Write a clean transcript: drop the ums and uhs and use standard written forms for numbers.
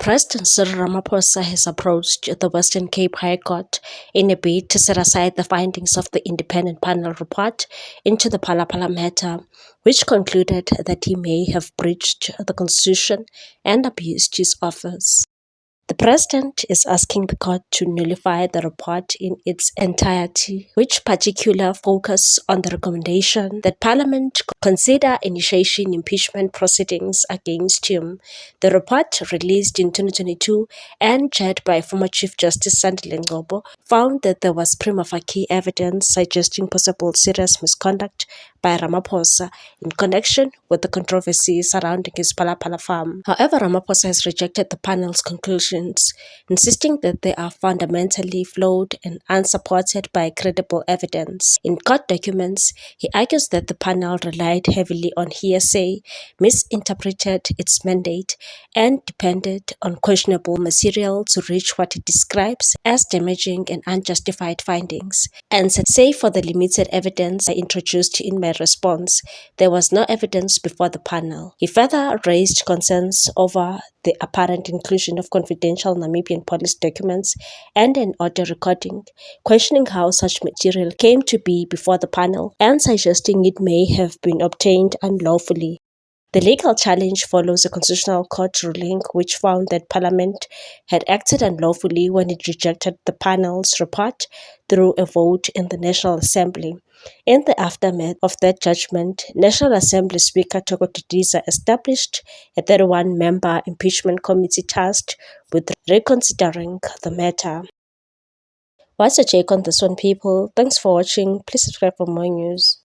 President Cyril Ramaphosa has approached the Western Cape High Court in a bid to set aside the findings of the independent panel report into the Phala matter, which concluded that he may have breached the constitution and abused his office. The president is asking the court to nullify the report in its entirety, which particular focus on the recommendation that Parliament consider initiation impeachment proceedings against him. The report, released in 2022 and chaired by former Chief Justice Sandile Ngcobo, found that there was prima facie evidence suggesting possible serious misconduct by Ramaphosa in connection with the controversy surrounding his Phala farm. However, Ramaphosa has rejected the panel's conclusions, insisting that they are fundamentally flawed and unsupported by credible evidence. In court documents, he argues that the panel relied heavily on hearsay, misinterpreted its mandate, and depended on questionable material to reach what it describes as damaging and unjustified findings. And save for the limited evidence I introduced in my response, there was no evidence before the panel. He further raised concerns over the apparent inclusion of confidential Namibian police documents and an audio recording, questioning how such material came to be before the panel and suggesting it may have been obtained unlawfully. The legal challenge follows a constitutional court ruling which found that Parliament had acted unlawfully when it rejected the panel's report through a vote in the National Assembly. In the aftermath of that judgment, National Assembly Speaker Thoko Didiza established a 31-member impeachment committee tasked with reconsidering the matter. What's your take on this one, people? Thanks for watching. Please subscribe for more news.